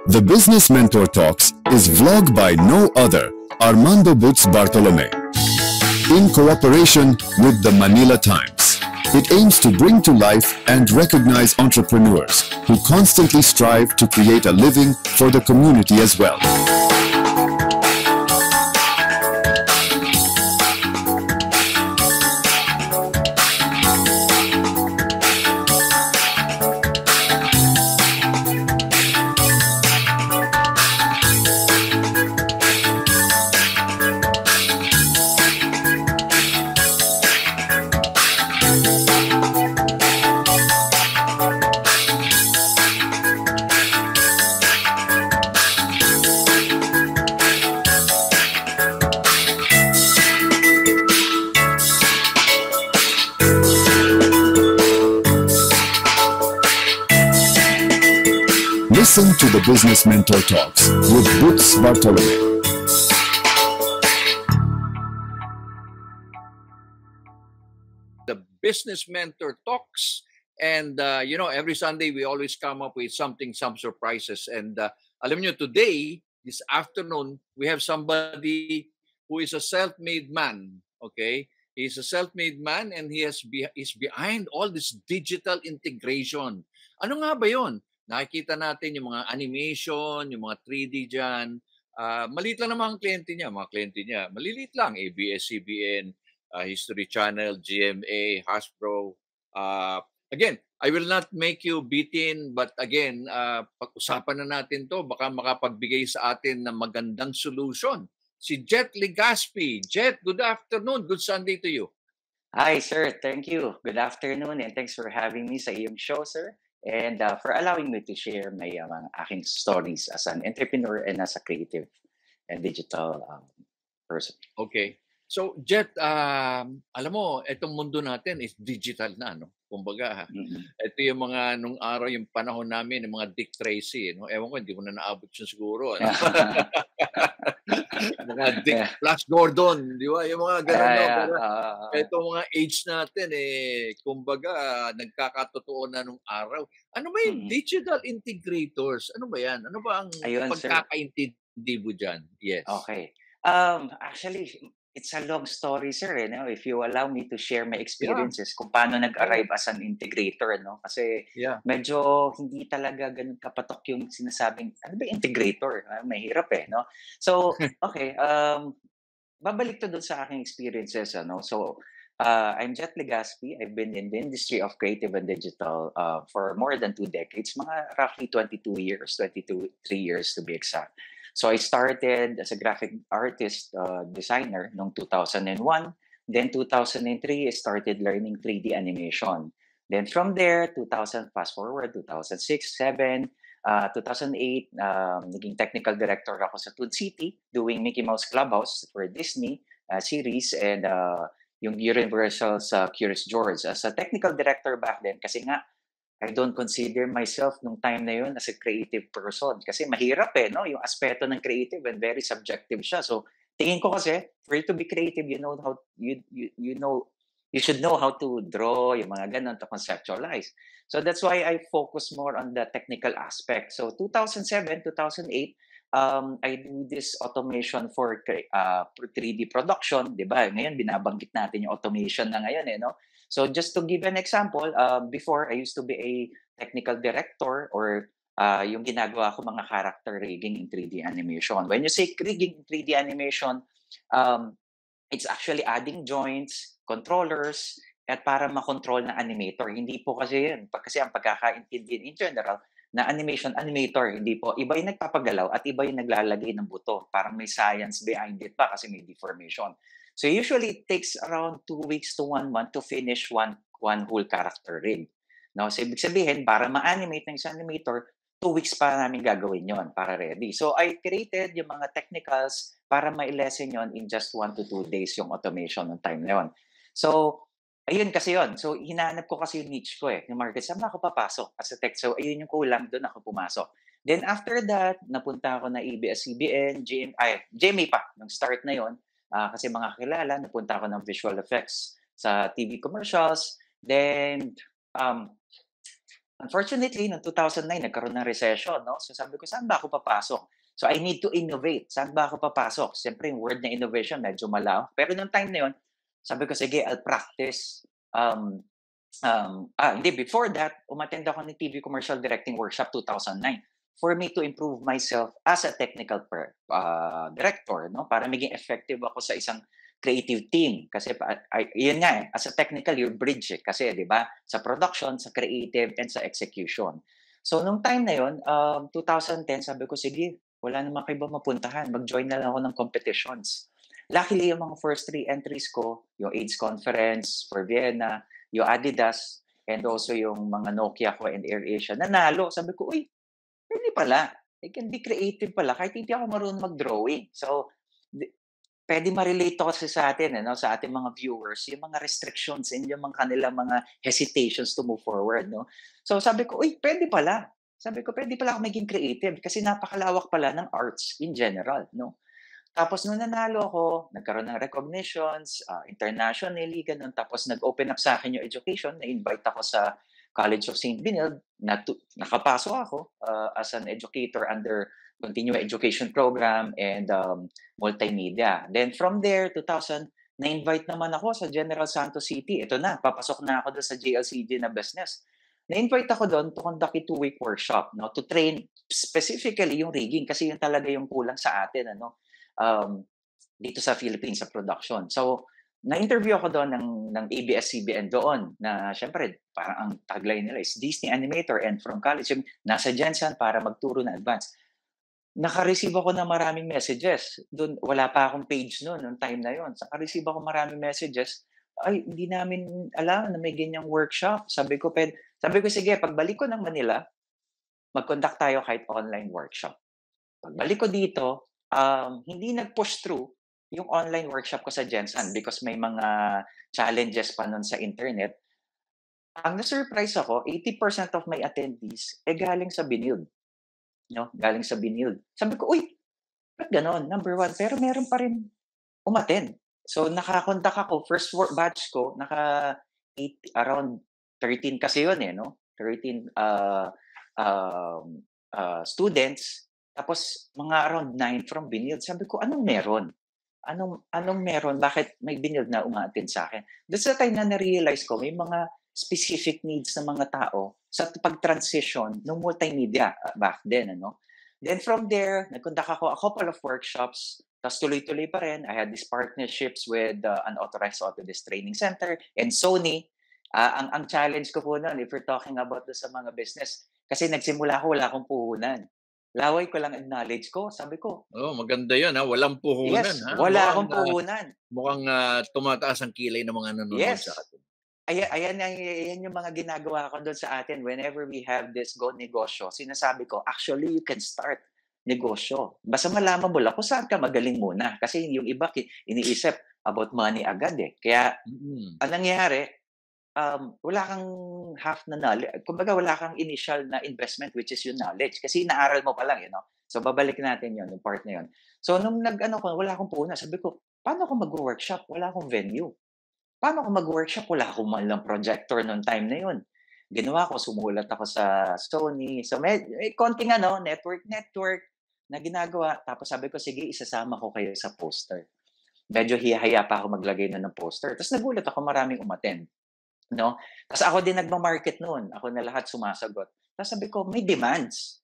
The Business Mentor Talks is vlogged by no other, Armando Butz Bartolome, in cooperation with the Manila Times. It aims to bring to life and recognize entrepreneurs who constantly strive to create a living for the community as well. Listen to the Business Mentor Talks with Butz Bartolome. The Business Mentor Talks, and every Sunday we always come up with some surprises. And alam nyo, today, this afternoon, we have somebody who is a self-made man. Okay, he's a self-made man, and he's behind all this digital integration. Ano nga ba yon? Nakikita natin yung mga animation, yung mga 3D dyan. Maliit lang naman ang kliyente niya. Mga kliyente niya, maliliit lang. ABS-CBN, History Channel, GMA, Hasbro. Again, I will not make you beaten, but again, pag-usapan na natin to, baka makapagbigay sa atin ng magandang solution. Si Jet Legaspi. Jet, good afternoon. Good Sunday to you. Hi, sir. Thank you. Good afternoon, and thanks for having me sa iyong show, sir. And for allowing me to share my aking stories as an entrepreneur and as a creative and digital person. Okay. So, Jet, alam mo, itong mundo natin is digital na, no? Kumbaga, ito yung mga, nung araw, yung panahon namin, yung mga Dick Tracy, no? Ewan ko, hindi ko na naabot yun siguro. Ano? Mga Dick Flash Gordon, di ba? Yung mga gano'n. Itong mga age natin, kumbaga, nagkakatotoo na nung araw. Ano ba yung digital integrators? Ano ba yan? Ano ba ang pagkakaintindi mo dyan? Yes. Okay. Actually, it's a long story, sir. If you allow me to share my experiences kung paano nag-arrive as an integrator, no? Kasi medyo hindi talaga ganun kapatok yung sinasabing, ano ba integrator? Mahirap no? So, okay. Babalik to dun sa aking experiences, ano? So, I'm Jet Legaspi. I've been in the industry of creative and digital for more than 2 decades, mga roughly 22 years, 3 years to be exact. So I started as a graphic artist, designer noong 2001. Then 2003, I started learning 3D animation. Then from there, 2000, fast forward, 2006, 2007, 2008, naging technical director ako sa Toon City doing Mickey Mouse Clubhouse for Disney series and yung Universal's Curious George. As a technical director back then, kasi nga, I don't consider myself nung time na yun as a creative person. Kasi mahirap no? Yung aspeto ng creative and very subjective siya. So, tingin ko kasi, for you to be creative, you should know how to draw, yung mga ganun, to conceptualize. So, that's why I focus more on the technical aspect. So, 2007, 2008, I do this automation for 3D production, di ba? Ngayon, binabanggit natin yung automation na ngayon, no? So just to give an example, before I used to be a technical director or yung ginagawa ko mga character rigging in 3D animation. When you say rigging in 3D animation, it's actually adding joints, controllers, at para makontrol na animator. Hindi po kasi yun. Kasi ang pagkakaintindi in general, na animator, hindi po. Iba yung nagpapagalaw at iba yung naglalagay ng buto. Parang may science behind it pa kasi may deformation. So usually it takes around 2 weeks to 1 month to finish one whole character rig. No? So ibig sabihin, para ma-animate ng isang animator, 2 weeks pa namin gagawin yon para ready. So I created yung mga technicals para ma-lesson yon in just 1 to 2 days yung automation ng time na yon. So ayun kasi yon. So hinahanap ko kasi yung niche ko yung market. Saan ako papasok as a tech? So ayun yung kulang, doon ako pumasok. Then after that, napunta ako na ABS-CBN, GMA pa, nung start na yon. Kasi mga kilala, napunta ako ng visual effects sa TV commercials. Then, Unfortunately, noong 2009 nagkaroon ng recession, no? So sabi ko, saan ba ako papasok? So I need to innovate. Saan ba ako papasok? Siyempre, yung word na innovation medyo malawak. Pero noong time na yun, sabi ko, sige, I'll practice. Hindi, before that, umattend ako ng TV Commercial Directing Workshop 2009 for me to improve myself as a technical director, no? Para maging effective ako sa isang creative team. Kasi yun nga as a technical, you're bridge kasi, di ba? Sa production, sa creative, and sa execution. So, nung time na yun, 2010, sabi ko, sige, wala naman kayo ba mapuntahan? Mag-join na lang ako ng competitions. Luckily, yung mga first 3 entries ko, yung AIDS Conference for Vienna, yung Adidas, and also yung mga Nokia ko and AirAsia, nanalo. Sabi ko, uy, pwede pala. I can be creative pala kahit hindi ako marunong mag-drawing. So, pwede ma-relate to kasi sa atin, sa ating mga viewers, yung mga restrictions and yung mga kanilang mga hesitations to move forward. No? So sabi ko, uy, pwede pala. Sabi ko, pwede pala ako maging creative kasi napakalawak pala ng arts in general. No? Tapos nung nanalo ako, nagkaroon ng recognitions, internationally, ganun. Tapos nag-open up sa akin yung education, na-invite ako sa College of St. Benilde, nakapasok ako as an educator under continuing education program and multimedia. Then from there, 2000, na-invite naman ako sa General Santos City. Ito na, papasok na ako doon sa JLCG na business. Na-invite ako doon to conduct a 2-week workshop, no, to train specifically yung rigging kasi yun talaga yung kulang sa atin dito sa Philippines sa production. So, na-interview ako doon ng ABS-CBN doon na syempre parang ang tagline nila is Disney Animator and from college, nasa Jensen para magturo na advance. Naka-receive ako ng maraming messages. Doon, wala pa akong page noon time na yon. Naka-receive ako maraming messages. Ay, hindi namin alam na may ganyang workshop. Sabi ko, sige, pagbalik ko ng Manila, mag-conduct tayo kahit online workshop. Pagbalik ko dito, hindi nag-push through yung online workshop ko sa Jensen because may mga challenges pa nun sa internet. Ang na-surprise ako, 80% of my attendees galing sa Benilde. No? Galing sa Benilde. Sabi ko, uy, ba't ganon? Number 1. Pero meron pa rin umattend. So, nakakontak ako. First batch ko, around 13 kasi yun no? 13 students. Tapos, mga around 9 from Benilde. Sabi ko, anong meron? Anong meron? Bakit may Benilde na umattend sa akin? That's the time na na-realize ko, may mga specific needs ng mga tao sa pag-transition ng multimedia back then. Then from there, nag-conduct ako a couple of workshops, tapos tuloy-tuloy pa rin. I had these partnerships with Unauthorized Autodesk Training Center and Sony. Ang challenge ko po noon, if we're talking about sa mga business, kasi nagsimula ako, wala akong puhunan. Laway ko lang ang knowledge ko. Sabi ko, maganda yun. Walang puhunan. Yes, wala akong puhunan. Mukhang tumataas ang kilay ng mga nanonood sa atin. Ayan yung mga ginagawa ko doon sa atin whenever we have this Go Negosyo. Sinasabi ko, actually, you can start negosyo. Basta malaman mo lang kung saan ka magaling muna. Kasi yung iba, iniisip about money agad Kaya, ang nangyayari, wala kang half na knowledge. Kumbaga, wala kang initial na investment which is yung knowledge. Kasi naaral mo pa lang, So, babalik natin yun, yung part na yun. So, nung wala akong puhunan, sabi ko, paano ako mag-workshop? Wala akong venue. Paano ako mag-workshop? Wala akong malang projector noong time na yun. Ginawa ko, sumulat ako sa Sony. So, may konting network na ginagawa. Tapos sabi ko, sige, isasama ko kayo sa poster. Medyo hihaya pa ako maglagay na ng poster. Tapos nagulat ako, maraming umattend. No? Tapos ako din nagmamarket noon. Ako na lahat sumasagot. Tapos sabi ko, may demands.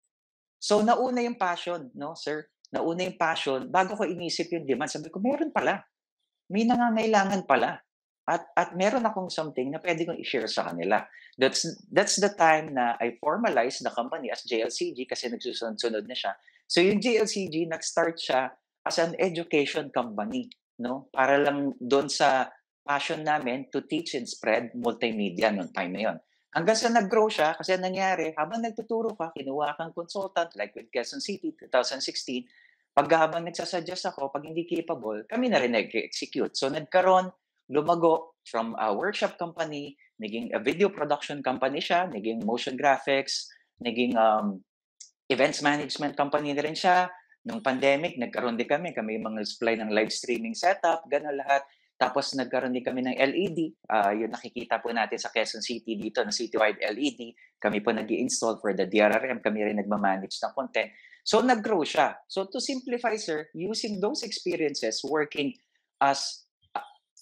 So, nauna yung passion, sir? Nauna yung passion. Bago ko inisip yung demand, sabi ko, meron pala. May nangangailangan pala. At meron akong something na pwede kong i-share sa kanila. That's the time na I formalized the company as JLCG kasi nagsusunod-sunod na siya. So yung JLCG, nag-start siya as an education company, Para lang doon sa passion namin to teach and spread multimedia noong time na yon. Hanggang sa nag-grow siya, kasi nangyari, habang nagtuturo ka, kinuha kang consultant like with Quezon City 2016, habang nagsasuggest ako, pag hindi capable, kami na rin nag-execute. So lumago from a workshop company, naging a video production company siya, naging motion graphics, naging events management company na rin siya. Nung pandemic, nagkaroon din kami mga supply ng live streaming setup, gano'n lahat. Tapos nagkaroon din kami ng LED. Yung nakikita po natin sa Quezon City dito na citywide LED. Kami po nag-i-install for the DRRM. Kami rin nagmamanage ng content. So nag-grow siya. So to simplify, sir, using those experiences, working as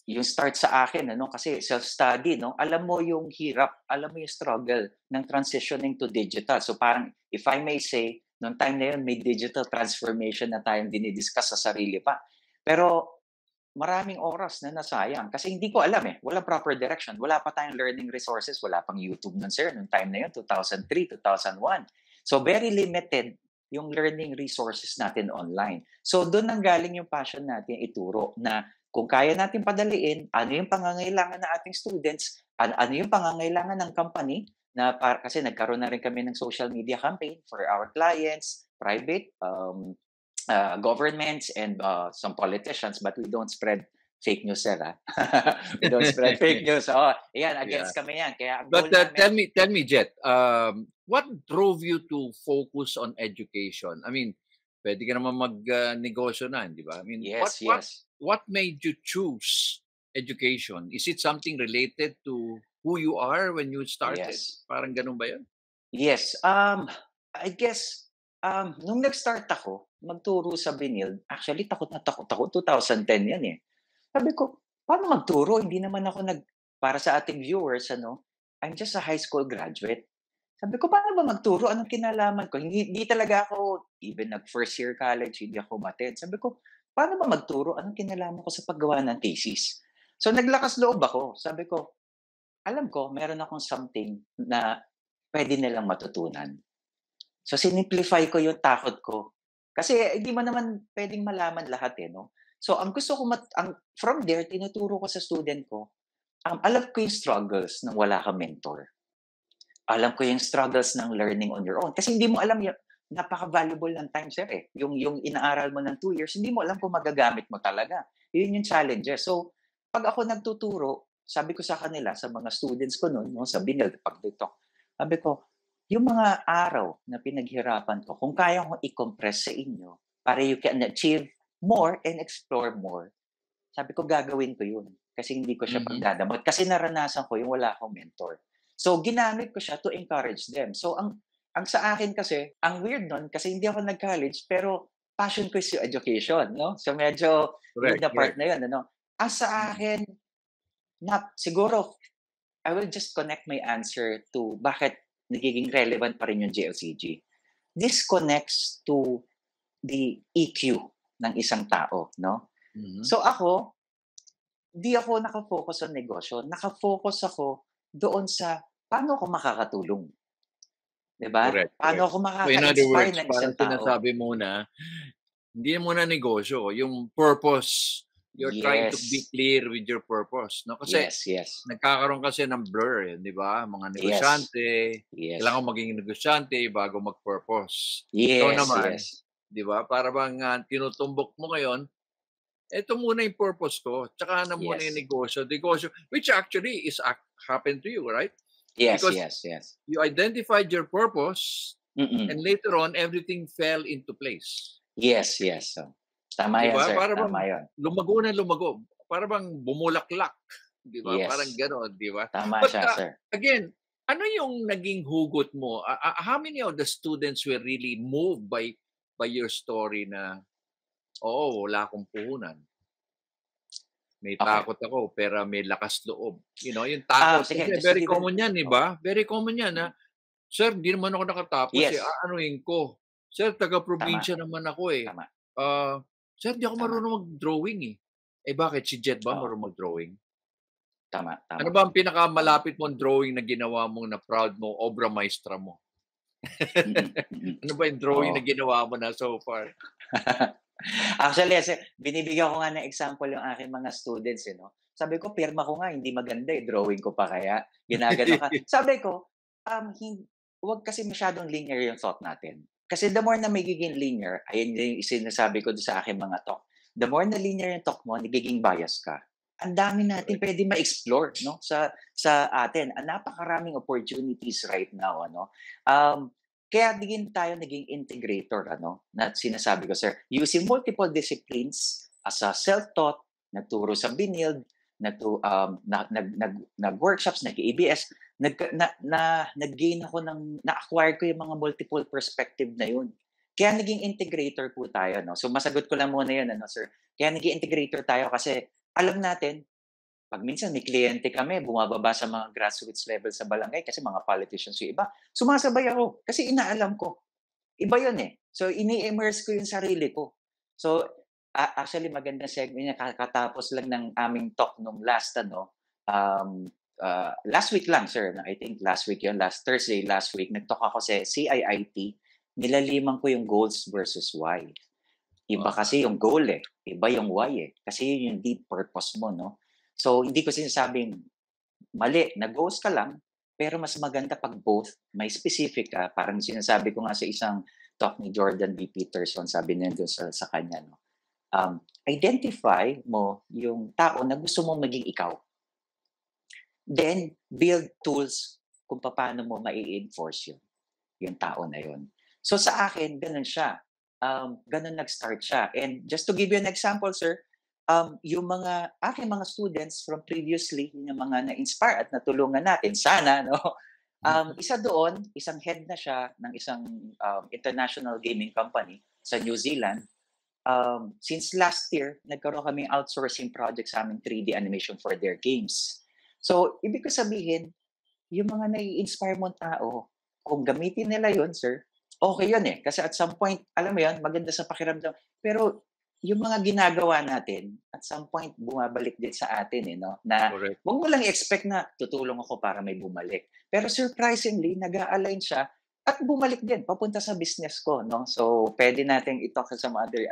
yung start sa akin, kasi self-study, alam mo yung hirap, alam mo yung struggle ng transitioning to digital. So parang, if I may say, noong time na yun, may digital transformation na tayong dinidiscuss sa sarili pa. Pero maraming oras na nasayang kasi hindi ko alam walang proper direction. Wala pa tayong learning resources, wala pang YouTube nun, sir, noong time na yun, 2003, 2001. So very limited yung learning resources natin online. So doon nang galing yung passion natin ituro na kung kaya natin padaliin, ano yung pangangailangan ng ating students, ano yung pangangailangan ng company, kasi nagkaroon na rin kami ng social media campaign for our clients, private, governments, and some politicians, but we don't spread fake news, sir. We don't spread fake news. Against kami yan. Kaya but tell me, Jet, what drove you to focus on education? I mean, pwede ka naman mag-negosyo na, di ba? I mean, yes. What made you choose education? Is it something related to who you are when you started? Yes. Parang ganun ba yun? Yes. I guess, nung nag-start ako, magturo sa Benilde, actually, takot na takot ako. 2010 yan Sabi ko, paano magturo? Hindi naman ako para sa ating viewers, I'm just a high school graduate. Sabi ko, paano ba magturo? Anong kinalaman ko? Hindi talaga ako, even nag-first year college, hindi ako umattend. Sabi ko, paano ba magturo? Anong kinalaman ko sa paggawa ng thesis? So, naglakas loob ako. Sabi ko, alam ko, meron akong something na pwede nilang matutunan. So, sinimplify ko yung takot ko. Kasi, hindi mo naman pwedeng malaman lahat, So, ang gusto ko, from there, tinuturo ko sa student ko, alam ko yung struggles ng wala kang mentor. Alam ko yung struggles ng learning on your own. Kasi hindi mo alam yung napaka-valuable ng time, sir. Yung inaaral mo ng 2 years, hindi mo alam kung magagamit mo talaga. Yun yung challenges. So, pag ako nagtuturo, sabi ko sa kanila, sa mga students ko noon, sa Benilde, pag dito, sabi ko, yung mga araw na pinaghirapan ko, kung kaya kong i-compress sa inyo, para you can achieve more and explore more, sabi ko, gagawin ko yun. Kasi hindi ko siya pagdadamot. Kasi naranasan ko yung wala akong mentor. So, ginamit ko siya to encourage them. So, ang sa akin kasi, ang weird nun, kasi hindi ako nag-college, pero passion ko is yung education, So, medyo yung part na yun, Ang sa akin, siguro, I will just connect my answer to bakit nagiging relevant pa rin yung JLCG. This connects to the EQ ng isang tao, So, ako, di ako nakafocus sa negosyo. Nakafocus ako doon sa paano ako makakatulong. Diba? Paano ako makaka-inspire ng isang tao. Sinasabi mo na, hindi mo na negosyo. Yung purpose, you're trying to be clear with your purpose. Kasi nagkakaroon kasi ng blur, di ba? Mga negosyante, kailangan maging negosyante bago mag-purpose. Ito naman, di ba? Para bang tinutumbok mo ngayon, ito muna yung purpose ko, tsaka na muna yung negosyo, which actually is happened to you, right? Yes. You identified your purpose, and later on, everything fell into place. Yes. So, tama yan, sir. Tama yan. Lumago na lumago. Para bang bumulaklak. Di ba? Parang gano'n, di ba? Tama siya, sir. Again, ano yung naging hugot mo? How many of the students were really moved by your story na wala akong puhunan. May takot ako, pero may lakas loob. Yung takot. Very common yan, di ba? Very common yan, na, sir, di naman ako nakatapos. Aanuhin ko. Sir, taga-probinsya naman ako Tama. Sir, di ako marunong mag-drawing bakit? Si Jet ba marunong mag-drawing? Tama. Ano ba ang pinakamalapit mong drawing na ginawa mo na proud mo, obra maestra mo? Ano ba yung drawing na ginawa mo na so far? Actually, binibigyan ko nga ng example yung aking mga students, Sabi ko, pirma ko nga, hindi maganda drawing ko pa kaya. Ginagano ka. Sabi ko, huwag kasi masyadong linear yung thought natin. Kasi the more na magiging linear, ayun yung sinasabi ko sa aking mga talk, the more na linear yung talk mo, nagiging bias ka. Ang dami natin pwede ma-explore, sa atin. Napakaraming opportunities right now, Kaya digin tayo naging integrator, na sinasabi ko, sir, using multiple disciplines as a self-taught, nagturo sa Binild, nag-workshops, nag-ABS, nag-gain ako na-acquire ko yung mga multiple perspective na yun. Kaya naging integrator po tayo, no? So masagot ko lang muna yun, sir. Kaya naging integrator tayo kasi alam natin, pag minsan may kliyente kami, bumababa sa mga grassroots level sa barangay kasi mga politicians yung iba, sumasabay ako kasi inaalam ko. Iba yun eh. So ini-immerse ko yung sarili ko. So actually maganda segment niya, kakatapos lang ng aming talk nung last last week lang, sir. I think last week yun, last Thursday, last week, nag-talk ako sa CIIT, nilaliman ko yung goals versus why. Iba kasi yung goal eh. Iba yung why eh. Kasi yun yung deep purpose mo, no? So, hindi ko sinasabing mali, na goals ka lang, pero mas maganda pag both, may specific ka. Parang sinasabi ko nga sa isang talk ni Jordan B. Peterson, sabi niya doon sa kanya, no? Identify mo yung tao na gusto mong maging ikaw. Then, build tools kung paano mo mai-enforce yung tao na yun. So, sa akin, ganun siya. Ganun nag-start siya. And just to give you an example, sir, yung aking mga students from previously, yung mga na-inspire at natulungan natin, sana, no? Isa doon, isang head na siya ng isang international gaming company sa New Zealand. Since last year, nagkaroon kaming outsourcing project sa aming 3D animation for their games. So, ibig ko sabihin, yung mga nai-inspire mong tao, kung gamitin nila yun, sir, okay yun eh. Kasi at some point, alam mo yun, maganda sa pakiramdam. Pero yung mga ginagawa natin, at some point, bumabalik din sa atin eh, no? Na huwag mo lang i-expect na tutulong ako para may bumalik. Pero surprisingly, nag-a-align siya at bumalik din, papunta sa business ko, no? So, pwede nating i-talk sa mga other,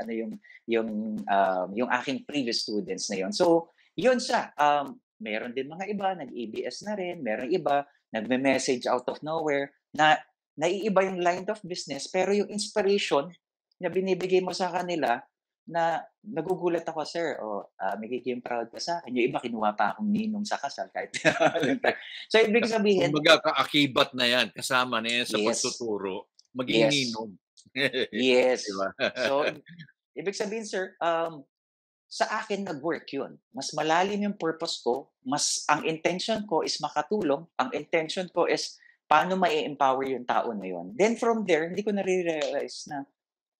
yung aking previous students na yun. So, yun siya. Meron din mga iba, nag-ABS na rin. Meron iba, nagme-message out of nowhere na naiiba yung line of business, pero yung inspiration na binibigay mo sa kanila, na nagugulat ako, sir, magiging proud ka sa akin. Yung iba, kinuha pa akong ninong sa kasal. Kahit so, ibig sabihin... Kumbaga, kaakibat na yan. Kasama na yan sa pagtuturo. Maging ninong. Yes. Diba? So, ibig sabihin, sir, sa akin nag-work yun. Mas malalim yung purpose ko. Ang intention ko is makatulong. Ang intention ko is paano ma-empower yung tao na yun. Then from there, hindi ko na-realize na,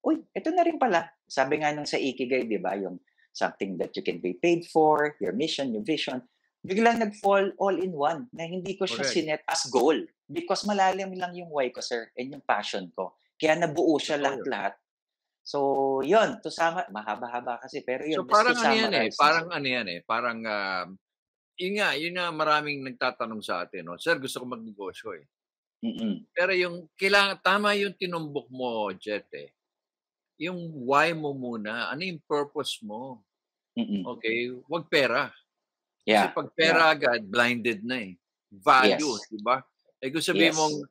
uy, ito na rin pala. Sabi nga nung sa Ikigai, di ba, yung something that you can be paid for, your mission, your vision. Biglang nag-fall all in one na hindi ko siya sinet as goal. Because malalim lang yung why ko, sir, and yung passion ko. Kaya nabuo siya lahat-lahat. So, yun, to sama, mahaba-haba kasi, pero yun. So, parang ano yan eh, parang, yun nga, maraming nagtatanong sa atin, no? Sir, gusto ko magnegosyo eh. Pero yung, tama yung tinumbok mo, Jet eh. Yung why mo muna, ano yung purpose mo? Okay, wag pera. Kasi pag pera agad, blinded na eh. Value, di ba? Kung sabihin mong,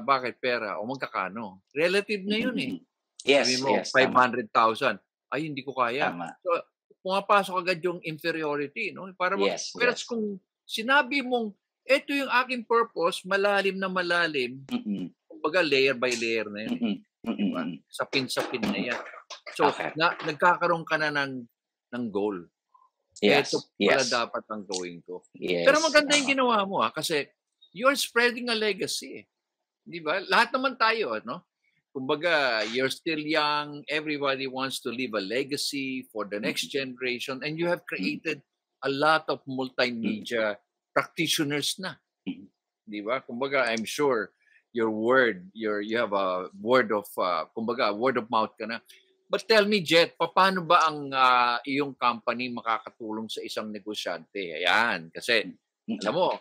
bakit pera? O magkakano? Relative na yun eh. Sabi mo, 500,000. Ay, hindi ko kaya. So, pumapasok agad yung inferiority. No? Para pero kung sinabi mong, ito yung aking purpose, malalim na malalim, kumbaga layer by layer na yun. Diba? Sapin-sapin na yan. So, nagkakaroon ka na ng goal. Ito pala dapat ang gawin ko. Pero maganda yung ginawa mo kasi you're spreading a legacy. Di ba? Lahat naman tayo, no? Kumbaga, you're still young, everybody wants to leave a legacy for the next generation, and you have created a lot of multimedia practitioners na. Di ba? Kumbaga, I'm sure you have a word of, word of mouth ka na. But tell me, Jet, paano ba ang iyong company makakatulong sa isang negosyante? Ayan, kasi, alam mo,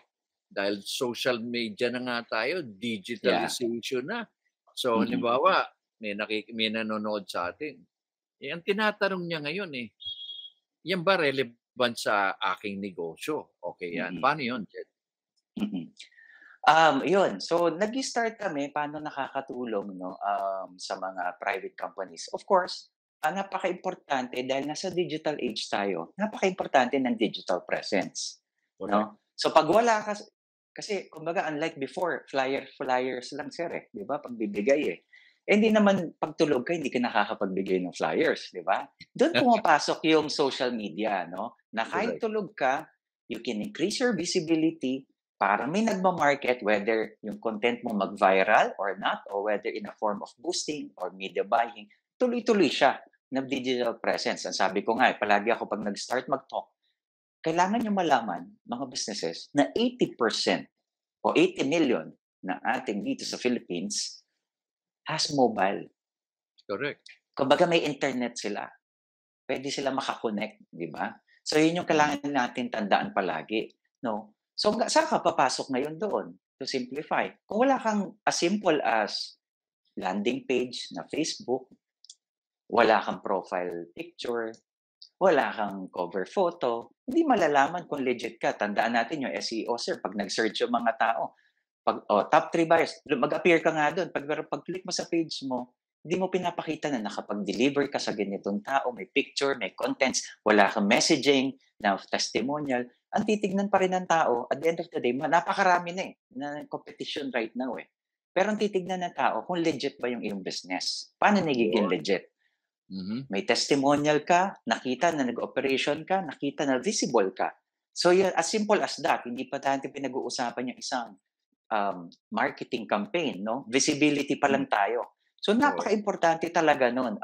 dahil social media na nga tayo, digitalization na. So, halimbawa, may nanonood sa atin. Ang tinatanong niya ngayon yan ba relevant sa aking negosyo? Okay yan. Paano yun, Jet? Yun. So, nag-start kami paano nakakatulong sa mga private companies. Of course, napaka-importante dahil nasa digital age tayo, napaka-importante ng digital presence. No? So, pag wala ka, kasi, kumbaga, unlike before, flyers lang, sir, eh. Di ba? Pagbibigay, eh. Hindi naman, pagtulog ka, hindi ka nakakapagbigay ng flyers, di ba? Doon pumapasok yung social media, no? na kahit Correct. tulog ka, you can increase your visibility para may nagma-market, whether yung content mo mag-viral or not, or whether in a form of boosting or media buying, tuloy-tuloy siya ng digital presence. Ang sabi ko nga, palagi ako pag nag-start mag-talk, kailangan nyo malaman, mga businesses, na 80% o 80 million na ating dito sa Philippines has mobile. Correct. Kumbaga may internet sila. Pwede sila makakonect, di ba? So yun yung kailangan natin tandaan palagi, no? So saan ka papasok ngayon doon? To simplify. Kung wala kang as simple as landing page na Facebook, wala kang profile picture, wala kang cover photo, hindi malalaman kung legit ka. Tandaan natin yung SEO, sir. Pag nag-search yung mga tao, top 3 buyers, mag-appear ka nga doon. Pag-click mo sa page mo, hindi mo pinapakita na nakapag-deliver ka sa ganitong tao, may picture, may contents, wala kang messaging, na testimonial. Ang titignan pa rin ng tao, at the end of the day, napakarami na na competition right now Pero ang titignan ng tao, kung legit ba yung iyong business. Paano nagiging legit? May testimonial ka, nakita na nag-operation ka, nakita na visible ka. So as simple as that, hindi pa natin pinag-uusapan yung isang marketing campaign, no? Visibility pa lang tayo. So napaka-importante talaga nun.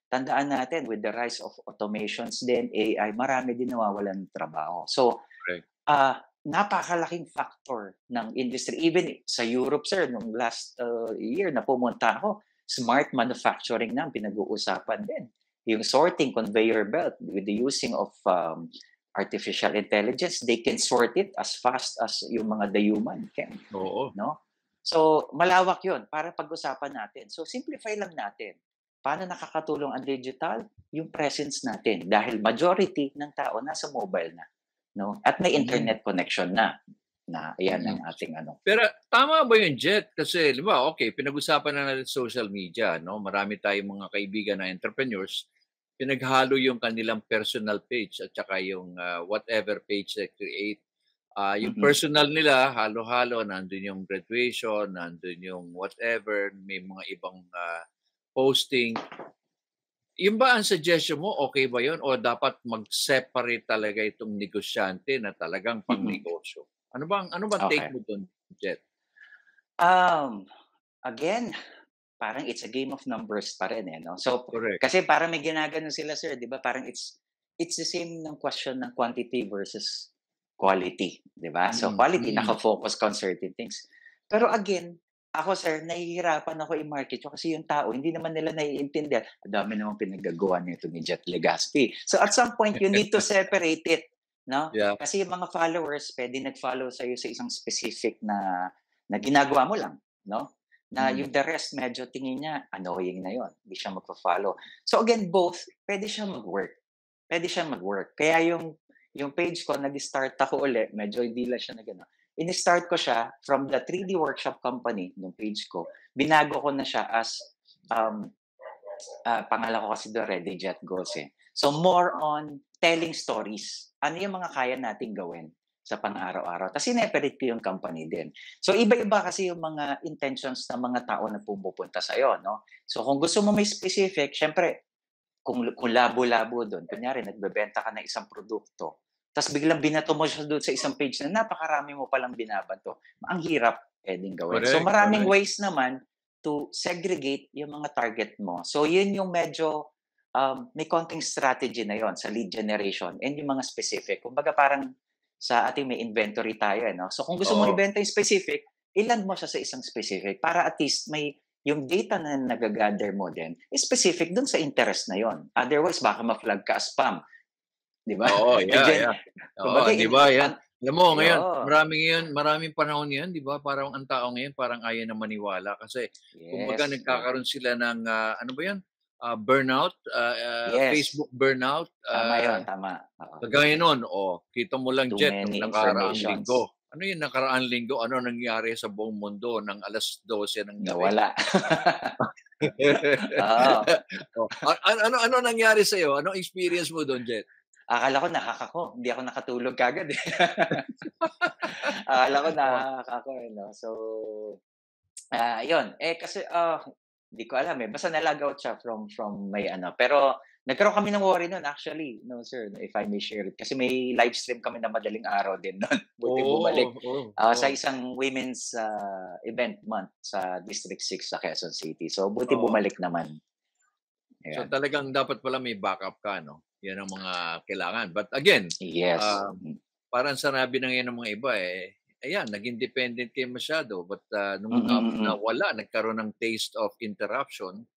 Tandaan natin, with the rise of automations din, AI, marami din nawawalan ng trabaho. So, napakalaking factor ng industry. Even sa Europe, sir, nung last year na pumunta ako, smart manufacturing na ang pinag-uusapan din. Yung sorting conveyor belt with the using of artificial intelligence, they can sort it as fast as yung mga the human can. Oo. No? So, malawak yun para pag-usapan natin. So, simplify lang natin. Paano nakakatulong ang digital? Yung presence natin. Dahil majority ng tao nasa mobile na. No? At may internet connection na. Ayan ang ating ano. Pero tama ba yung Jet? Kasi, di ba, okay, pinag-usapan na natin social media, no? Marami tayong mga kaibigan na entrepreneurs, pinaghalo yung kanilang personal page at saka yung whatever page they create. Yung personal nila, halo-halo, nandun yung graduation, nandun yung whatever, may mga ibang posting. Yung ba ang suggestion mo, okay ba yun? O dapat mag-separate talaga itong negosyante na talagang pang-negosyo? Ano bang take mo doon, Jet? Again, parang it's a game of numbers pa rin no? So, correct. Kasi parang may ginagano sila, sir, di ba? Parang it's the same ng question ng quantity versus quality, di ba? So, quality, naka-focus on certain things. Pero again, ako, sir, nahihirapan ako i-market kasi yung tao, hindi naman nila naiintindihan. Ang dami naman pinagagawa nito ni Jet Legaspi. So, at some point, you need to separate it. No? Yeah. Kasi yung mga followers, pwede nag-follow sa'yo sa isang specific na ginagawa mo lang. No? Na yung the rest, medyo tingin niya, annoying na yon, hindi siya magpa-follow. So again, both, pwede siya mag-work. Kaya yung page ko, nag-start ako ulit, medyo hindi lang siya in-start ko siya from the 3D workshop company, yung page ko. Binago ko na siya as, pangalan ko kasi doon, Ready Jet Goals So more on telling stories. Ano yung mga kaya nating gawin sa pang-araw-araw. Tapos sineperate ko yung company din. So iba-iba kasi yung mga intentions ng mga tao na pumupunta sa'yo. No? So kung gusto mo may specific, syempre, kung labo-labo doon, kunyari nagbebenta ka ng isang produkto, tapos biglang binato mo siya doon sa isang page na napakarami mo palang binabato. Ang hirap pwedeng gawin. So maraming ways naman to segregate yung mga target mo. So yun yung medyo may konting strategy na yon sa lead generation and yung mga specific. Kumbaga parang sa ating may inventory tayo. No? So kung gusto mo ibenta yung specific, ilan mo siya sa isang specific para at least may yung data na nagagather mo din is specific dun sa interest na yon. Otherwise, baka ma-flag ka as spam. Di ba? Oo, yeah. Oo, di ba? Yan. Alam mo, ngayon, maraming panahon yan, di ba? Parang ang tao ngayon, parang ayaw na maniwala. Kasi, kumbaga, nagkakaroon sila ng, ano ba yan? Burnout, Facebook burnout. Tama yun, tama. Kagaya nun, kita mo lang, Jet, nung nakaraang linggo. Ano yung nakaraang linggo? Ano nangyari sa buong mundo ng alas 12 ng gabi? Nawala. Ano nangyari sa'yo? Anong experience mo doon, Jet? Akala ko nakakako. Hindi ako nakatulog kagad. Akala ko nakakako. No? So, yun. Kasi, hindi ko alam Basta nalagaw siya from may ano. Pero, Nagkaroon kami ng worry nun actually, no sir, if I may share it. Kasi may live stream kami na madaling araw din nun. Buti bumalik. Sa isang women's event month sa District 6 sa Quezon City. So buti bumalik naman. So talagang dapat pala may backup ka, no? Yan ang mga kailangan. But again, yes. Parang sanabi na ngayon ng mga iba ayan, naging dependent kayo masyado. But nung nawala, nagkaroon ng taste of interruption,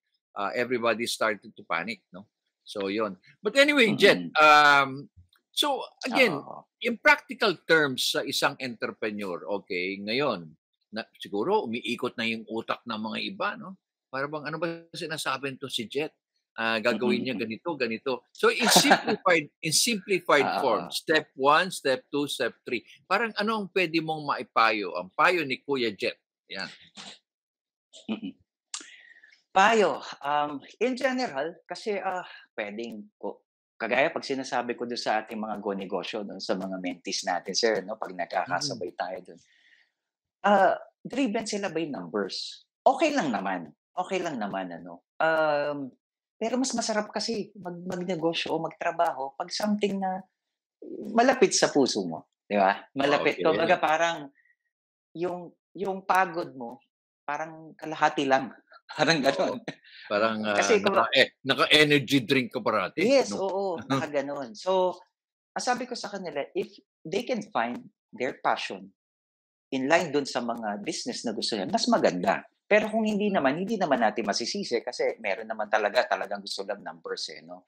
everybody started to panic, no? So yon. But anyway, Jet, so again, in practical terms sa isang entrepreneur, okay, ngayon, siguro umiikot na yung utak ng mga iba, no? Para bang ano ba sinasabi nito si Jet? Gagawin niya ganito. So in simplified form, step 1, step 2, step 3. Parang ano ang pwede mong maipayo? Ang payo ni Kuya Jet. Yan. Payo, in general, kasi pwedeng kagaya pag sinasabi ko doon sa ating mga go-negosyo, no, sa mga mentees natin, sir, no, pag nagkakasabay tayo doon, driven sila by numbers. Okay lang naman, ano. Pero mas masarap kasi magnegosyo o magtrabaho pag something na malapit sa puso mo, di ba? Malapit. Okay. Kumbaga parang yung pagod mo, parang kalahati lang. Parang gano'n. Parang kasi naka-energy drink ka parati. Yes, no? Naka-gano'n. So, sabi ko sa kanila, if they can find their passion in line dun sa mga business na gusto nila, mas maganda. Pero kung hindi naman natin masisisi kasi meron naman talagang gusto lang numbers no.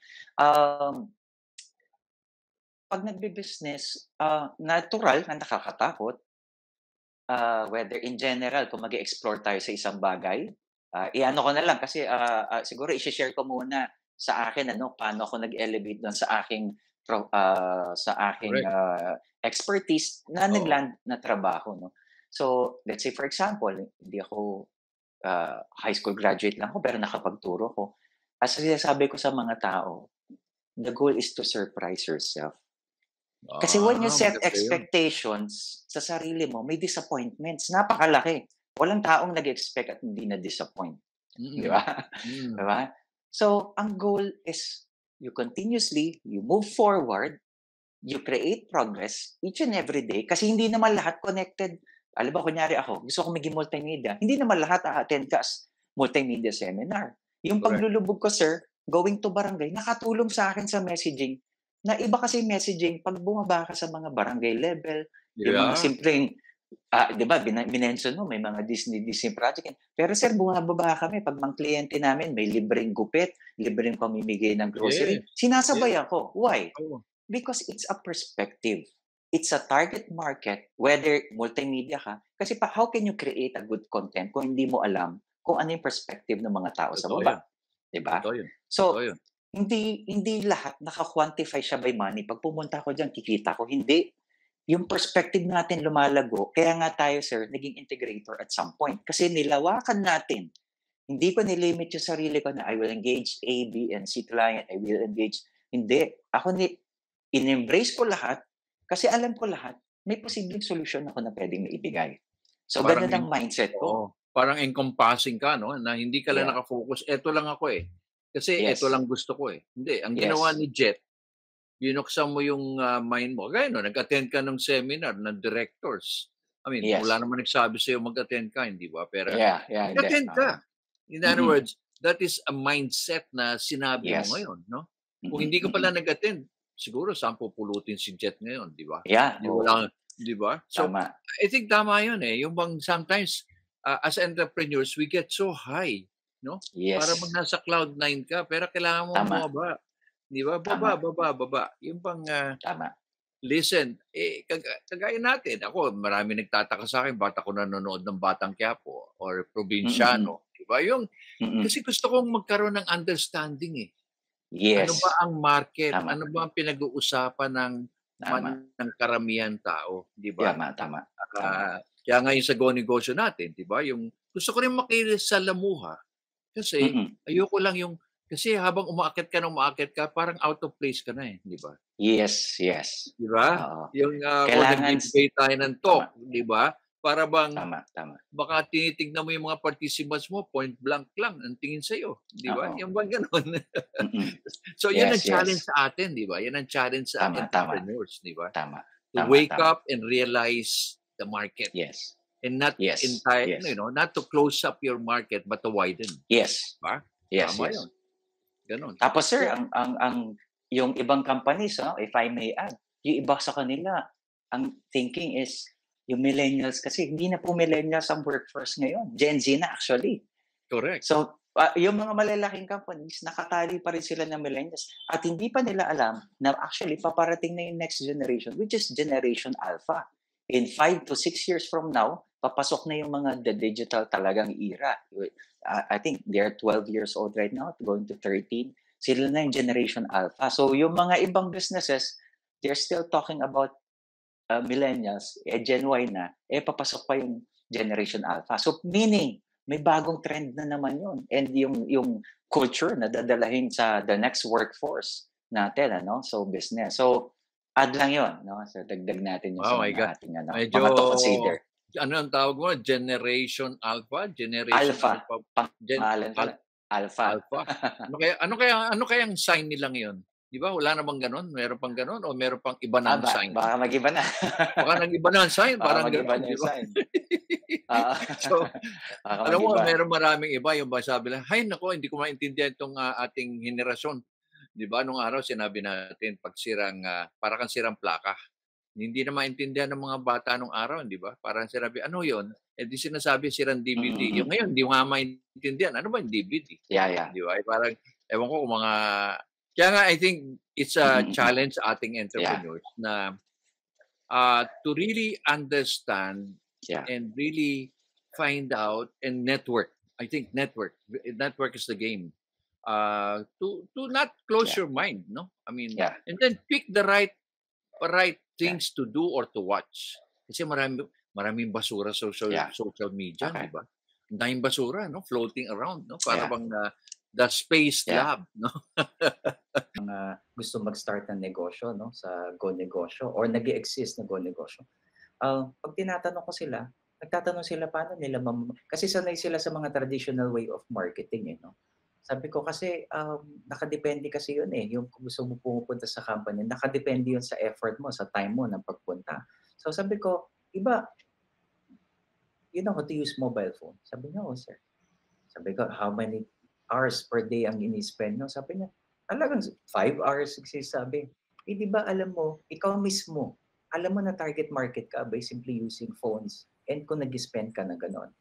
Pag nagbe-business, natural na nakakatakot. Whether in general, kung mag-explore tayo sa isang bagay, iano ko na lang kasi siguro i-share ko muna sa akin paano ako nag-elevate doon sa aking expertise na nagland na trabaho, no. So, let's say for example, hindi ako high school graduate lang ako pero nakapagturo ko. As sinasabi ko sa mga tao, the goal is to surprise yourself. Kasi when you set expectations sa sarili mo, may disappointments. Napakalaki. Walang taong nag-expect at hindi na-disappoint. Di ba? Diba? So, ang goal is you move forward, you create progress each and every day kasi hindi naman lahat connected. Alam ba, kunyari ako, gusto ko maging multimedia. Hindi naman lahat a-attend ka as multimedia seminar. Yung paglulubog ko, sir, going to barangay, nakatulong sa akin sa messaging. Na iba kasi messaging pag bumaba ka sa mga barangay level, yung mga simpleng di ba, binention mo, may mga Disney project. Pero sir, bumababa kami. Pag mga kliyente namin, may libreng gupit, libreng pamimigay ng grocery. Sinasabay ako. Why? Because it's a perspective. It's a target market, whether multimedia ka. Kasi how can you create a good content kung hindi mo alam kung ano yung perspective ng mga tao sa baba? Diba? So, hindi lahat naka-quantify siya by money. Pag pumunta ko dyan, kikita ko. Hindi. Yung perspective natin lumalago. Kaya nga tayo, sir, naging integrator at some point. Kasi nilawakan natin. Hindi ko nilimit yung sarili ko na I will engage A, B, and C client. I will engage. Hindi. Ako in-embrace ko lahat kasi alam ko lahat may posibleng solusyon ako na pwedeng maibigay. So, ganun ang mindset ko. Parang encompassing ka, no? Na hindi ka lang nakafocus. Eto lang ako Kasi eto lang gusto ko Hindi. Ang ginawa ni Jet, binuksan mo yung mind mo. Gaya nag-attend ka ng seminar ng directors. I mean, wala naman nagsabi sa'yo mag-attend ka, hindi ba? Pero attend ka. In other words, that is a mindset na sinabi mo ngayon, no? Kung hindi ka pala nag-attend, siguro saan pupulutin si Jet ngayon, di ba? Di ba? So, I think tama yun Yung bang sometimes, as entrepreneurs, we get so high, no? Para nasa cloud 9 ka, pero kailangan mo bumaba. Di ba? Baba. Yung pang, listen, kagaya natin. Ako, marami nagtataka sa akin, ba't ako nanonood ng Batang Quiapo or Probinsyano. Di ba? Kasi gusto kong magkaroon ng understanding Ano ba ang market? Ano ba ang pinag-uusapan ng karamihan tao? Di ba? Tama. Kaya ngayon sa go-negosyo natin, di ba? Yung gusto ko rin makisalamuha. Kasi ayoko lang kasi habang umaakit ka, parang out of place ka na di ba? Yes. Di ba? Yung nag-debate tayo ng talk, di ba? Para bang Tama. baka tinitignan mo yung mga participants mo, point blank lang ang tingin sa'yo, di ba? Oo. Yung bang gano'n? Mm. So, yun ang Yes, challenge yes. sa atin, di ba? Yan ang challenge sa Tama. entrepreneurs, di ba? Tama. To wake up and realize the market. Yes. And not Yes. entire, Yes. not to close up your market, but to widen. Yes. Diba? Yes, Tama yes. yun. Ganon. Tapos sir, So, ang yung ibang companies, if I may add, yung iba sa kanila, ang thinking is yung millennials kasi hindi na po millennials ang workforce ngayon. Gen Z na actually. correct. So, yung mga malalaking companies, nakatali pa rin sila ng millennials at hindi pa nila alam na actually paparating na yung next generation, which is Generation Alpha. In 5 to 6 years from now, papasok na yung mga the digital talagang era. I think they're 12 years old right now, going to 13. Sila na yung Generation Alpha. So yung mga ibang businesses, they're still talking about millennials, Gen Y na, papasok pa yung Generation Alpha. So meaning, may bagong trend na naman yun. And yung culture na dadalahin sa the next workforce natin, so business. So, add lang yun, So, dagdag natin yung Oh my God. ating Medyo, mga to consider. ano ang tawag mo? Generation Alpha? Generation Alpha. Pangalan pala. Alpha. Ano kaya ang sign nila ngayon? Di ba? Wala namang ganun? Meron pang ganun? O meron pang iba na ang sign? Baka mag-iba na. Baka nag-iba na ang sign? Parang mag-iba ganun, na yung diba? sign. So, alam mo, mag-iba. meron maraming iba. Yung ba sabi lang, hay nako, hindi ko maintindihan itong ating henerasyon. Di ba? Nung araw, sinabi natin, pag para kang sirang plaka. Hindi na maintindihan ng mga bata nung araw, di ba? Parang sinabi, ano yon? Di sinasabi sirang DVD. Yung ngayon, hindi mo nga maintindihan. Ano ba yung DVD? Yeah. Di ba? Parang, ewan ko kung mga... Kaya nga, I think it's a challenge sa ating entrepreneurs na to really understand and really find out and network. I think network is the game. To not close your mind, no? I mean, and then pick the right things to do or to watch. Kasi maraming basura sa social media, di ba? Ang daming basura, no? Floating around, no? Para bang the space lab, no? Gusto mag-start ng negosyo, no? Sa Go Negosyo or nag-exist na Go Negosyo. Pag tinatanong ko sila, nagtatanong sila paano nila kasi sanay sila sa mga traditional way of marketing, no? Sabi ko kasi nakadepende kasi yun yung kung gusto mo pumupunta sa company, nakadepende yun sa effort mo, sa time mo ng pagpunta. So sabi ko, iba, you know how to use mobile phone? Sabi niya, oh sir. Sabi ko, how many hours per day ang ini-spend no? Sabi niya, talagang 5 hours sabi. Di ba alam mo, ikaw mismo, alam mo na target market ka by simply using phones and kung nag-spend ka na gano'n.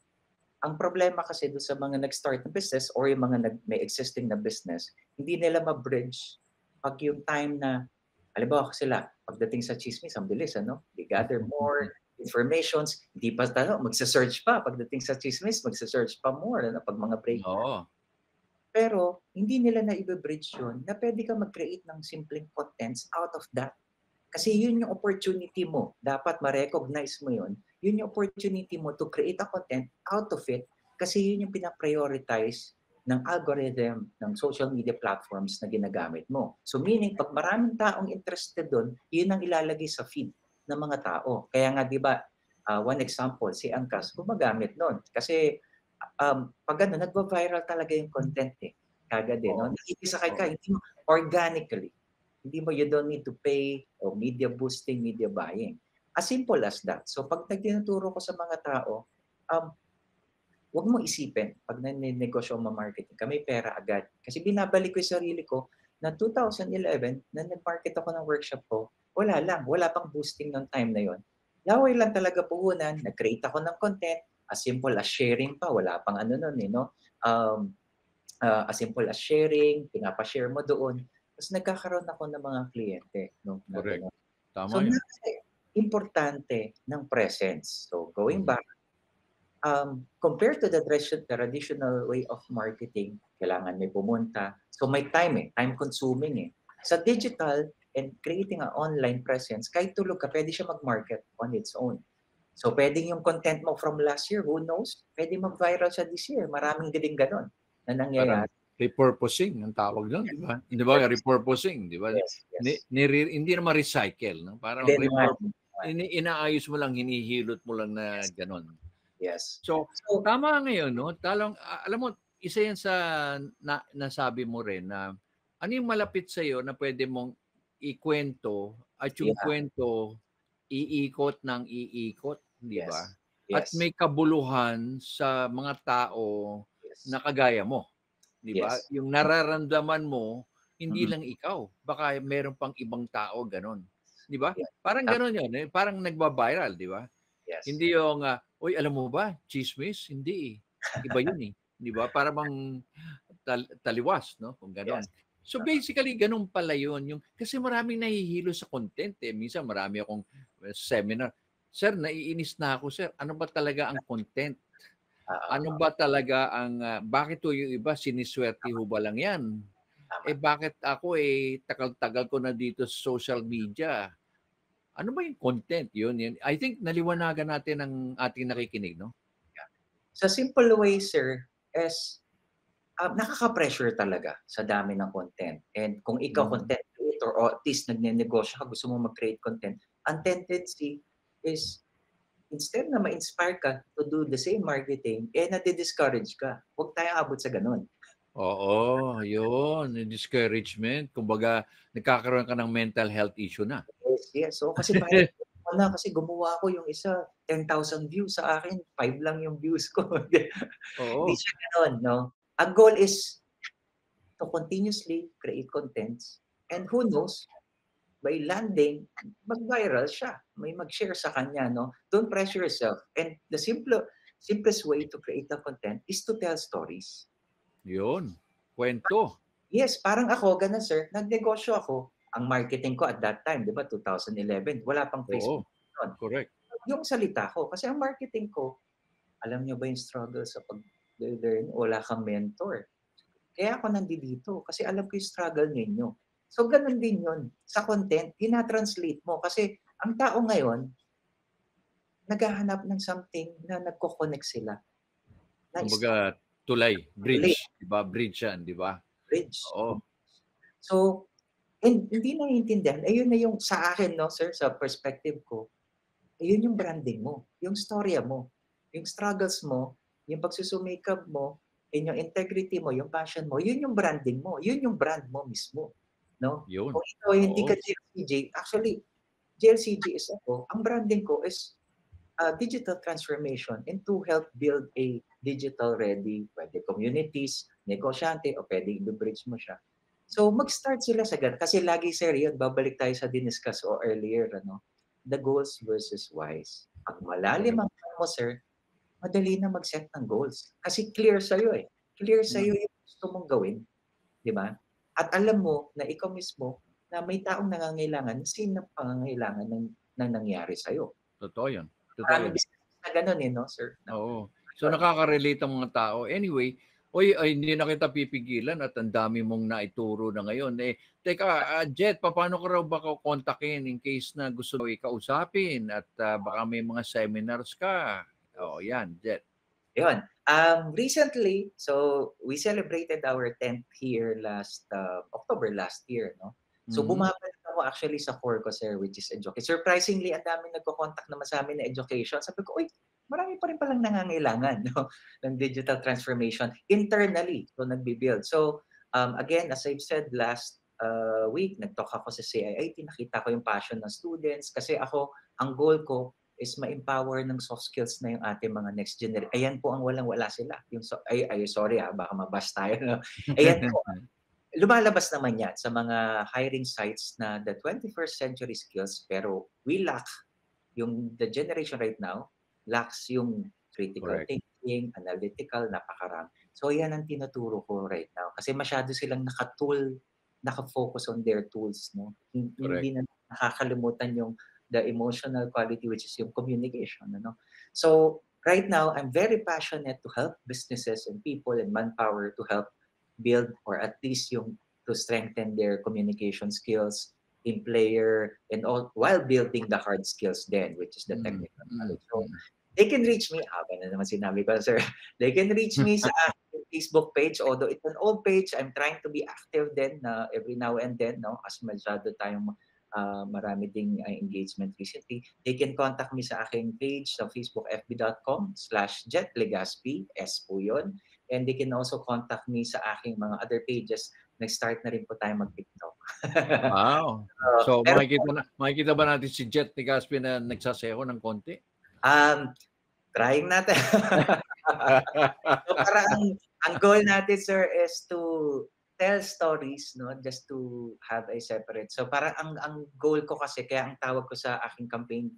Ang problema kasi doon sa mga nag-start na business or yung mga may existing na business, hindi nila ma-bridge pag yung time na, halimbawa sila, pagdating sa chismis, ang bilis, They gather more informations, hindi pa magsa-search pa. Pagdating sa chismis, magsa-search pa more, pag mga break. Oo. Pero, hindi nila na i-bridge yun na pwede ka mag-create ng simpleng contents out of that. Kasi yun yung opportunity mo. Dapat ma-recognize mo yun. Yun yung opportunity mo to create a content out of it kasi yun yung pinaprioritize ng algorithm ng social media platforms na ginagamit mo. So meaning, pag maraming taong interested doon, yun ang ilalagay sa feed ng mga tao. Kaya nga, di ba, one example, si Angkas, gumagamit nun. Kasi pag nagva-viral talaga yung content Kagad no? Nakikisakay ka, hindi mo, organically. Hindi mo, you don't need to pay o media boosting, media buying. As simple as that. So pag nagtinuturo ko sa mga tao, huwag mo isipin, pag nanenegosyo mo marketing ka, may pera agad. Kasi binabalik ko yung sarili ko na 2011, na nag-market ako ng workshop ko, wala pang boosting ng time na yon. Laway lang talaga puhunan, nag-create ako ng content, as simple as sharing pa, wala pang as simple as sharing, pinapa-share mo doon. Tapos nagkakaroon ako ng mga kliyente. No? Correct. Tama so, yun. Importante ng presence. So, going back, compared to the traditional way of marketing, kailangan may pumunta. So, may time time-consuming Sa digital and creating an online presence, kahit tulog ka, pwede siya mag-market on its own. So, pwedeng yung content mo from last year, who knows? Pwede mag-viral siya this year. Maraming galing ganon na nangyayari. Repurposing ang tawag doon, di ba? Di ba? Repurposing, di ba? Yes. Hindi naman recycle, no? Parang inaayos mo lang, hinihilot mo lang na gano'n. Yes. So, So, tama ngayon, no? Alam mo, isa yan sa nasabi mo rin na ano yung malapit sa'yo na pwede mong ikwento at yung Yeah. kwento iikot ng iikot, di yes. ba? Yes. At may kabuluhan sa mga tao yes. na kagaya mo, di ba? Yes. Yung nararamdaman mo, hindi Mhm. lang ikaw. Baka meron pang ibang tao ganon. Di ba? Yeah. Parang ganon yun. Eh? Parang nagba-viral, di ba? Yes. Hindi yung, uy, alam mo ba, chismis? Hindi eh. Iba yun eh. Di ba? Para bang taliwas, no? Kung ganon. Yes. So basically, ganun pala yun. Kasi maraming nahihilo sa content eh. Minsan marami akong seminar. Sir, naiinis na ako, sir. Ano ba talaga ang content? Ano ba talaga ang, bakit to yung iba, siniswerte ho ba lang yan? Eh bakit ako tagal-tagal ko na dito sa social media? Ano ba yung content? Yun. I think naliwanagan natin ang ating nakikinig, no? Sa simple way, sir, is nakaka-pressure talaga sa dami ng content. And kung ikaw content creator or at least nagne-negosyo ka, gusto mo mag-create content, ang tendency is instead na ma-inspire ka to do the same marketing, nadi-discourage ka. Huwag tayo abot sa ganun. Oo, yun. Discouragement. Kumbaga, nagkakaroon ka ng mental health issue na. Yes. So, kasi kasi gumawa ko yung isa, 10,000 views sa akin, 5 lang yung views ko. Oo. Hindi siya ganun, no? Ang goal is to continuously create contents and who knows, by landing, mag-viral siya. May mag-share sa kanya, no? Don't pressure yourself. And the simplest way to create the content is to tell stories. Yun. Kwento. Yes, parang ako, ganun sir, nagnegosyo ako. Ang marketing ko at that time, di ba, 2011, wala pang Facebook. Oo, correct. Yung salita ko, kasi ang marketing ko, alam niyo ba yung struggle sa pag-learn? Wala kang mentor. Kaya ako nandito kasi alam ko yung struggle ninyo. So, ganun din yun. Sa content, ina-translate mo. Kasi ang tao ngayon, naghahanap ng something na nagko-connect sila. Kumbaga, tulay, bridge. Diba? Bridge yan, di ba? Bridge. Oo. So, hindi naiintindihan. Ayun na yung sa akin, no, sir, sa perspective ko, ayun yung branding mo, yung storya mo, yung struggles mo, yung pagsusumikap mo, yung integrity mo, yung passion mo, yun yung branding mo. Yun yung brand mo mismo. No? Yun. Kung ikaw hindi ka JLCJ, actually, JLCJ is ako, ang branding ko is digital transformation and to help build a digital ready, pwede communities, negosyante, o pwede i-bridge mo siya. So, mag-start sila sa ganun. Kasi lagi, sir, yun, babalik tayo sa diniscuss o earlier, ano, the goals versus whys. Pag malalim ang mo, sir, madali na mag-set ng goals. Kasi clear sa'yo eh. Clear sa'yo yung gusto mong gawin. Di ba? At alam mo na ikaw mismo na may taong nangangailangan, same ng pangangailangan ng nangyari sa'yo. Totoo yan. Marami business na ganun eh, no, sir? Oo. So, nakaka-relate ang mga tao. Anyway, hindi na kita pipigilan at ang dami mong naituro na ngayon. Teka, Jet, paano ko raw baka kontakin in case na gusto mo ikausapin at baka may mga seminars ka? Yan, Jet. Yun. Recently, so we celebrated our 10th year October last year, no? So bumabalik ako actually sa core ko, sir, which is education. Surprisingly, ang dami nagko-contact naman sa amin na education. Sabi ko, marami pa rin palang nangangailangan, no, ng digital transformation internally. So nagbi-build. So again, as I've said last week, nag-talk ako sa CIIT, nakita ko yung passion ng students kasi ako, ang goal ko is ma-empower ng soft skills na yung ating mga next generation. Ayan po ang walang-wala sila. Sorry baka mabas tayo. No? Ayan po. Lumalabas naman yan sa mga hiring sites na the 21st century skills, pero we lack the generation right now lacks yung critical thinking, analytical, napakarami. So yan ang tinuturo ko right now. Kasi masyado silang naka-focus on their tools. No? Hindi na nakakalimutan yung the emotional quality, which is yung communication. Ano? So right now, I'm very passionate to help businesses and people and manpower to help build or at least to strengthen their communication skills, team player, and all while building the hard skills then, which is the technical knowledge. So they can reach me, na naman sinabi ko, sir. They can reach me sa Facebook page, although it's an old page. I'm trying to be active then every now and then, no? As masyado tayong marami ding engagement recently. They can contact me sa aking page sa Facebook, fb.com/JetLegaspi, S po yun. And they can also contact me sa aking mga other pages. Nag-start na rin po tayo mag-TikTok. Wow. So, pero, makikita ba natin si Jet Legaspi na nagsasayaw ng konti? Trying natin. So, parang ang goal natin, sir, is to tell stories, no, just to have a separate. So parang ang goal ko kasi, kaya ang tawag ko sa aking campaign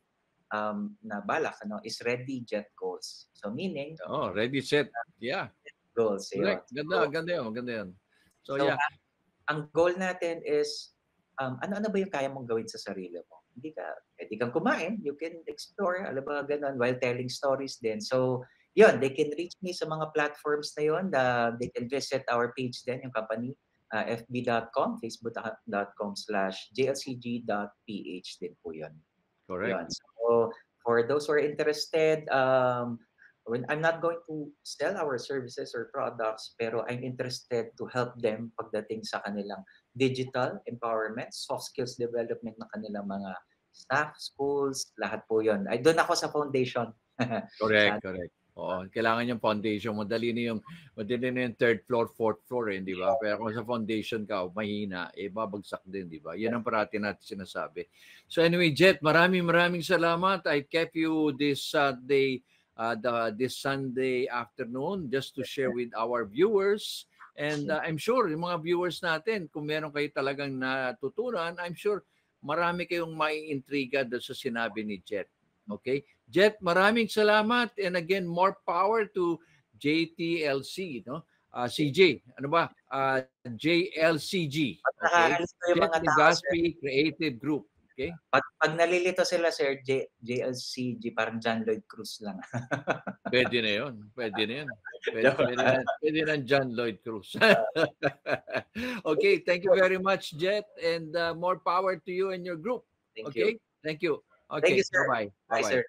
na balak, ano, is Ready, Jet, Goals. So meaning, ready, set, yeah, goals. Correct. Ganda yun. So yeah, ang goal natin is ano ba yung kaya mong gawin sa sarili mo? Pwede kang kumain, you can explore, alam ba, ganun, while telling stories din. So, yun, they can reach me sa mga platforms na yun. They can visit our page din, yung company, fb.com, facebook.com/jlcg.ph din po yun. correct. Yun. So, for those who are interested, I'm not going to sell our services or products, pero I'm interested to help them pagdating sa kanilang digital empowerment, soft skills development ng kanilang mga staff, schools, lahat po yun. Doon ako sa foundation. Correct. Oo, kailangan yung foundation. Madali na yung third floor, fourth floor, di ba? Pero kung sa foundation ka, mahina, babagsak din, di ba? Yan ang parati natin sinasabi. So anyway, Jet, maraming salamat. I kept you this this Sunday afternoon just to share with our viewers. And I'm sure yung mga viewers natin, kung meron kayo talagang natutunan, I'm sure marami kayong maiintriga doon sa sinabi ni Jet. Okay? Jet, maraming salamat. And again, more power to JTLC, no? CJ, ano ba? JLCG. Okay? Jet Legaspi Creative Group. Okay? Pag nalilito sila, sir, JLCG, parang John Lloyd Cruz lang. Pwede na yun. Pwede na John Lloyd Cruz. Okay, thank you very much, Jet, and more power to you and your group. Thank you. Thank you. Okay, Thank you, sir. Bye-bye. Bye, sir.